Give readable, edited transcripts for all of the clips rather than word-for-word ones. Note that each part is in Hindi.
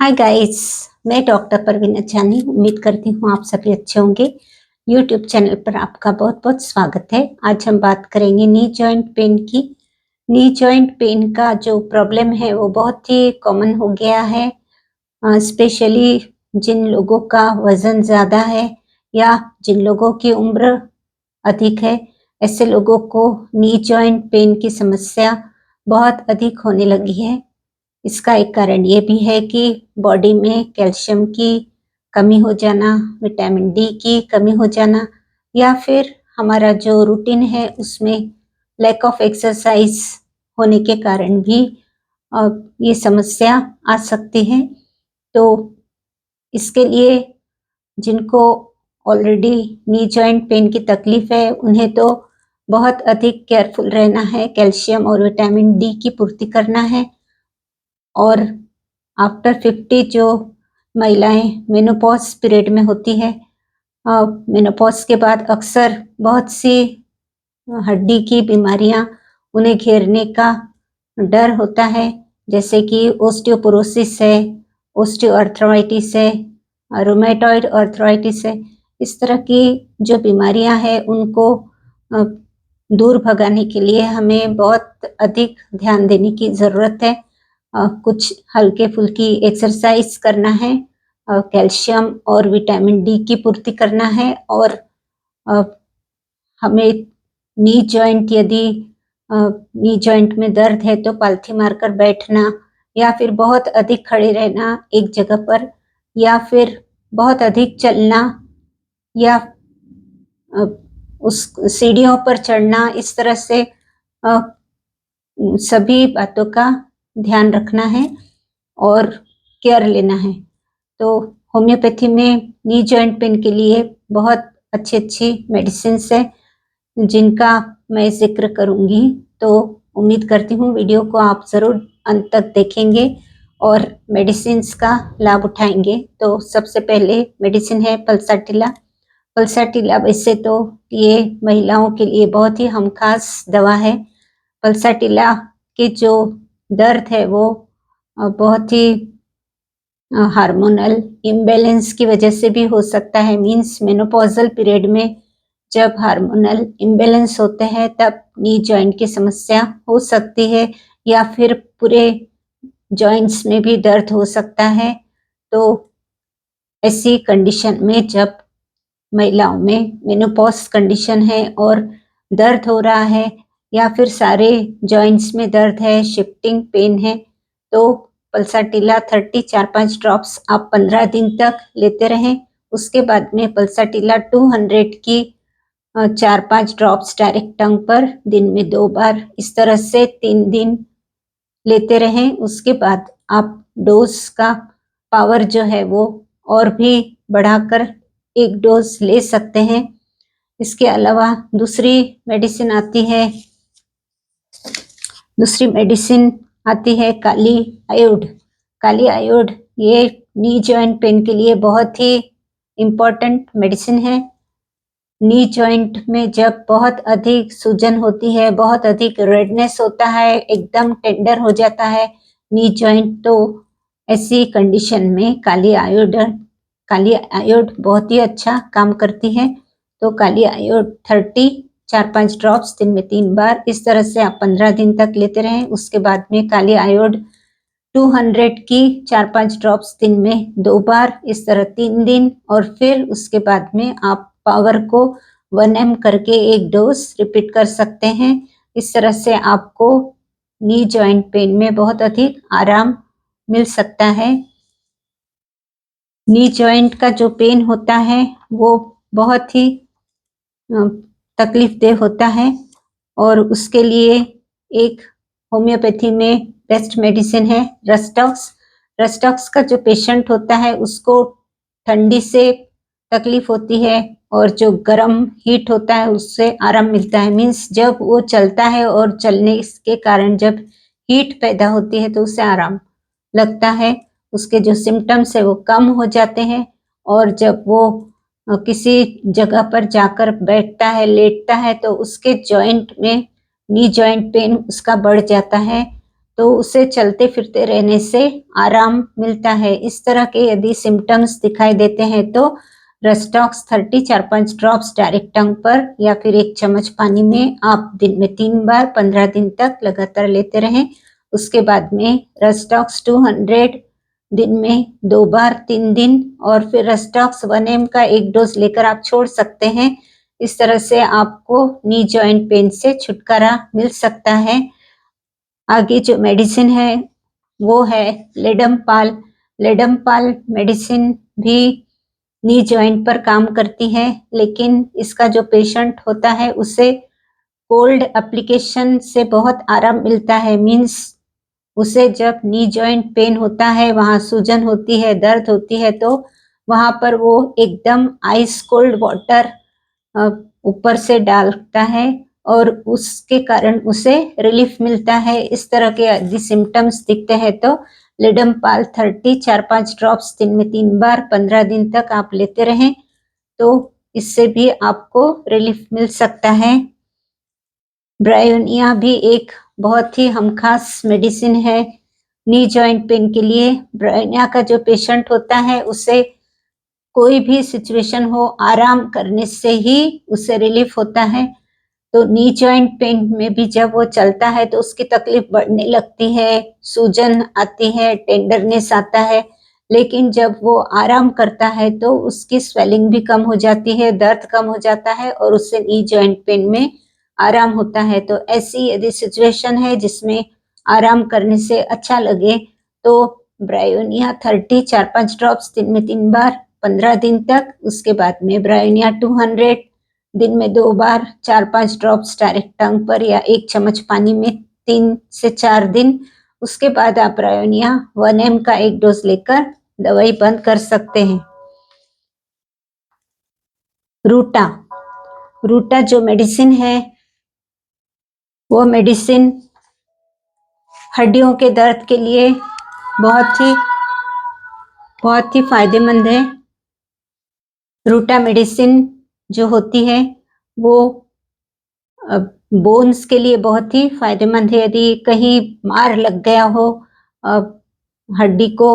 Hi guys. मैं डॉक्टर परवीन अचानी उम्मीद करती हूँ आप सभी अच्छे होंगे। यूट्यूब चैनल पर आपका बहुत बहुत स्वागत है। आज हम बात करेंगे नी जॉइंट पेन की। नी जॉइंट पेन का जो प्रॉब्लम है वो बहुत ही कॉमन हो गया है। स्पेशली जिन लोगों का वजन ज़्यादा है या जिन लोगों की उम्र अधिक है, ऐसे लोगों को नी जॉइंट पेन की समस्या बहुत अधिक होने लगी है। इसका एक कारण ये भी है कि बॉडी में कैल्शियम की कमी हो जाना, विटामिन डी की कमी हो जाना या फिर हमारा जो रूटीन है उसमें लैक ऑफ एक्सरसाइज होने के कारण भी ये समस्या आ सकती है। तो इसके लिए जिनको ऑलरेडी नी जॉइंट पेन की तकलीफ है उन्हें तो बहुत अधिक केयरफुल रहना है, कैल्शियम और विटामिन डी की पूर्ति करना है। और आफ्टर 50 जो महिलाएं मेनोपॉज पीरियड में होती है, मेनोपॉज के बाद अक्सर बहुत सी हड्डी की बीमारियां उन्हें घेरने का डर होता है, जैसे कि ओस्टियोपोरोसिस है, ओस्टियोआर्थराइटिस है, रूमेटॉइड आर्थराइटिस है। इस तरह की जो बीमारियां हैं उनको दूर भगाने के लिए हमें बहुत अधिक ध्यान देने की ज़रूरत है। कुछ हल्के फुल्की एक्सरसाइज करना है, कैल्शियम और विटामिन डी की पूर्ति करना है और हमें नी जॉइंट यदि नी जॉइंट में दर्द है तो पालथी मारकर बैठना या फिर बहुत अधिक खड़े रहना एक जगह पर या फिर बहुत अधिक चलना या उस सीढ़ियों पर चढ़ना, इस तरह से सभी बातों का ध्यान रखना है और केयर लेना है। तो होम्योपैथी में नी जॉइंट पेन के लिए बहुत अच्छी अच्छी मेडिसिन्स है जिनका मैं जिक्र करूंगी। तो उम्मीद करती हूँ वीडियो को आप ज़रूर अंत तक देखेंगे और मेडिसिन्स का लाभ उठाएंगे। तो सबसे पहले मेडिसिन है पल्साटिला। पल्साटिला वैसे तो ये महिलाओं के लिए बहुत ही हमखास दवा है। पल्साटिला के जो दर्द है वो बहुत ही हार्मोनल इम्बैलेंस की वजह से भी हो सकता है। मींस मेनोपॉजल पीरियड में जब हार्मोनल इम्बैलेंस होते हैं तब नी जॉइंट की समस्या हो सकती है या फिर पूरे जॉइंट्स में भी दर्द हो सकता है। तो ऐसी कंडीशन में जब महिलाओं में मेनोपॉज कंडीशन है और दर्द हो रहा है या फिर सारे जॉइंट्स में दर्द है, शिफ्टिंग पेन है, तो पल्साटिला 30 4-5 ड्रॉप्स आप 15 दिन तक लेते रहें। उसके बाद में पल्साटिला 200 की 4-5 ड्रॉप्स डायरेक्ट टंग पर दिन में 2 बार इस तरह से 3 दिन लेते रहें। उसके बाद आप डोज का पावर जो है वो और भी बढ़ाकर 1 डोज ले सकते हैं। इसके अलावा दूसरी मेडिसिन आती है काली आयोड। काली आयोड ये नी जॉइंट पेन के लिए बहुत ही इम्पोर्टेंट मेडिसिन है। नी जॉइंट में जब बहुत अधिक सूजन होती है, बहुत अधिक रेडनेस होता है, एकदम टेंडर हो जाता है नी जॉइंट, तो ऐसी कंडीशन में काली आयोड बहुत ही अच्छा काम करती है। तो काली आयोड 30 4-5 ड्रॉप्स दिन में 3 बार इस तरह से आप 15 दिन तक लेते रहें। उसके बाद में काली आयोड 200 की 4-5 ड्रॉप्स दिन में 2 बार इस तरह 3 दिन और फिर उसके बाद में आप पावर को 1 ml करके 1 डोज रिपीट कर सकते हैं। इस तरह से आपको नी जॉइंट पेन में बहुत अधिक आराम मिल सकता है। नी जॉइंट का जो पेन होता है वो बहुत ही तकलीफदेह होता है और उसके लिए एक होम्योपैथी में बेस्ट मेडिसिन है रस्टॉक्स। रस्टॉक्स का जो पेशेंट होता है उसको ठंडी से तकलीफ होती है और जो गर्म हीट होता है उससे आराम मिलता है। मीन्स जब वो चलता है और चलने के कारण जब हीट पैदा होती है तो उससे आराम लगता है, उसके जो सिम्टम्स है वो कम हो जाते हैं और जब वो किसी जगह पर जाकर बैठता है, लेटता है, तो उसके जॉइंट में नी जॉइंट पेन उसका बढ़ जाता है। तो उसे चलते फिरते रहने से आराम मिलता है। इस तरह के यदि सिम्टम्स दिखाई देते हैं तो रस्टॉक्स 30 4-5 ड्रॉप्स डायरेक्ट टंग पर या फिर 1 चम्मच पानी में आप दिन में 3 बार 15 दिन तक लगातार लेते रहें। उसके बाद में रस्टॉक्स 200 दिन में 2 बार 3 दिन और फिर रस्टॉक्स 1 mg का 1 डोज लेकर आप छोड़ सकते हैं। इस तरह से आपको नी जॉइंट पेन से छुटकारा मिल सकता है। आगे जो मेडिसिन है वो है लेडमपाल। लेडमपाल मेडिसिन भी नी जॉइंट पर काम करती है, लेकिन इसका जो पेशेंट होता है उसे कोल्ड एप्लीकेशन से बहुत आराम मिलता है। मीन्स उसे जब नी जॉइंट पेन होता है, वहाँ सूजन होती है, दर्द होती है, तो वहाँ पर वो एकदम आइस कोल्ड वाटर ऊपर से डालता है और उसके कारण उसे रिलीफ मिलता है। इस तरह के यदि सिम्टम्स दिखते हैं तो लेडमपाल 30 4-5 ड्रॉप्स दिन में 3 बार 15 दिन तक आप लेते रहें, तो इससे भी आपको रिलीफ मिल सकता है। ब्रायोनिया भी एक बहुत ही हमखास मेडिसिन है नी जॉइंट पेन के लिए। ब्रायोनिया का जो पेशेंट होता है उसे कोई भी सिचुएशन हो, आराम करने से ही उसे रिलीफ होता है। तो नी जॉइंट पेन में भी जब वो चलता है तो उसकी तकलीफ बढ़ने लगती है, सूजन आती है, टेंडरनेस आता है, लेकिन जब वो आराम करता है तो उसकी स्वेलिंग भी कम हो जाती है, दर्द कम हो जाता है और उससे नी जॉइंट पेन में आराम होता है। तो ऐसी यदि सिचुएशन है जिसमें आराम करने से अच्छा लगे तो ब्रायोनिया 30 4-5 ड्रॉप्स दिन में 3 बार 15 दिन तक, उसके बाद में ब्रायोनिया 200 दिन में 2 बार 4-5 ड्रॉप्स डायरेक्ट टंग पर या 1 चम्मच पानी में 3 से 4 दिन। उसके बाद आप ब्रायोनिया 1 mg का 1 डोज लेकर दवाई बंद कर सकते हैं। रूटा, रूटा जो मेडिसिन है वो मेडिसिन हड्डियों के दर्द के लिए बहुत ही फायदेमंद है। रूटा मेडिसिन जो होती है वो बोन्स के लिए बहुत ही फायदेमंद है। यदि कहीं मार लग गया हो हड्डी को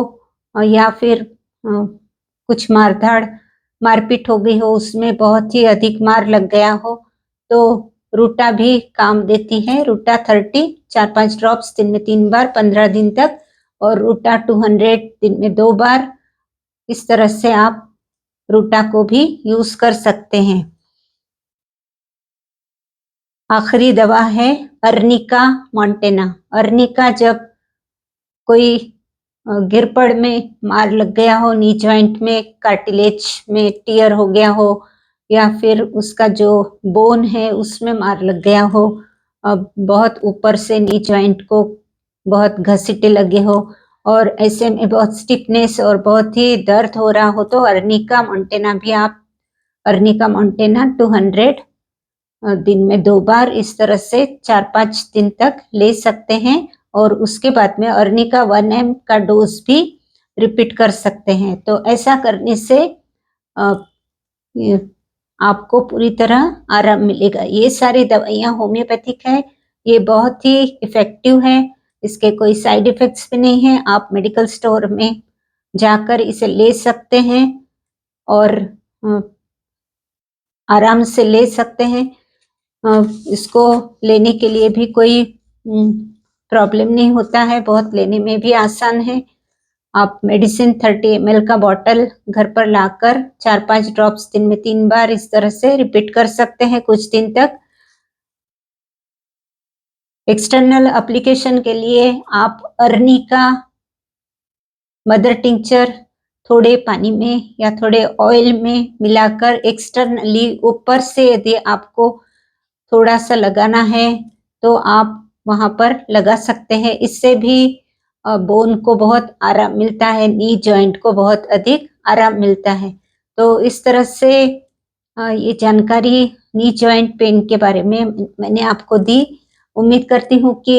या फिर कुछ मारपीट हो गई हो, उसमें बहुत ही अधिक मार लग गया हो, तो रूटा भी काम देती है। रूटा 30 4-5 ड्रॉप्स दिन में 3 बार 15 दिन तक और रूटा 200 दिन में 2 बार। इस तरह से आप रूटा को भी यूज कर सकते हैं। आखिरी दवा है अर्निका मॉन्टेना। अर्निका जब कोई गिरपड़ में मार लग गया हो, नी जॉइंट में कार्टिलेज में टियर हो गया हो या फिर उसका जो बोन है उसमें मार लग गया हो, बहुत ऊपर से नी जॉइंट को बहुत घसीटे लगे हो और ऐसे में बहुत स्टिफनेस और बहुत ही दर्द हो रहा हो, तो अर्निका मॉन्टेना भी आप अर्निका मॉन्टेना 200 दिन में 2 बार इस तरह से 4-5 दिन तक ले सकते हैं और उसके बाद में अर्निका 1 mg का डोज भी रिपीट कर सकते हैं। तो ऐसा करने से आपको पूरी तरह आराम मिलेगा। ये सारी दवाइयाँ होम्योपैथिक है, ये बहुत ही इफेक्टिव है, इसके कोई साइड इफेक्ट्स भी नहीं है। आप मेडिकल स्टोर में जाकर इसे ले सकते हैं और आराम से ले सकते हैं। इसको लेने के लिए भी कोई प्रॉब्लम नहीं होता है, बहुत लेने में भी आसान है। आप मेडिसिन 30 ml का बॉटल घर पर लाकर 4-5 ड्रॉप्स दिन में 3 बार इस तरह से रिपीट कर सकते हैं कुछ दिन तक। एक्सटर्नल एप्लीकेशन के लिए आप अर्निका मदर टिंचर थोड़े पानी में या थोड़े ऑयल में मिलाकर एक्सटर्नली ऊपर से यदि आपको थोड़ा सा लगाना है तो आप वहां पर लगा सकते हैं। इससे भी बोन को बहुत आराम मिलता है, नी जॉइंट को बहुत अधिक आराम मिलता है। तो इस तरह से ये जानकारी नी जॉइंट पेन के बारे में मैंने आपको दी। उम्मीद करती हूँ कि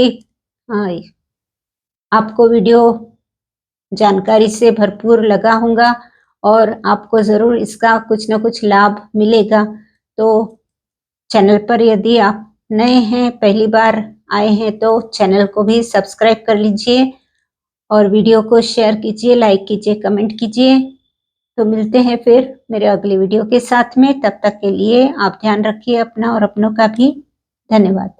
आपको वीडियो जानकारी से भरपूर लगा होगा और आपको ज़रूर इसका कुछ न कुछ लाभ मिलेगा। तो चैनल पर यदि आप नए हैं, पहली बार आए हैं तो चैनल को भी सब्सक्राइब कर लीजिए और वीडियो को शेयर कीजिए, लाइक कीजिए, कमेंट कीजिए। तो मिलते हैं फिर मेरे अगले वीडियो के साथ में। तब तक के लिए आप ध्यान रखिए अपना और अपनों का भी। धन्यवाद।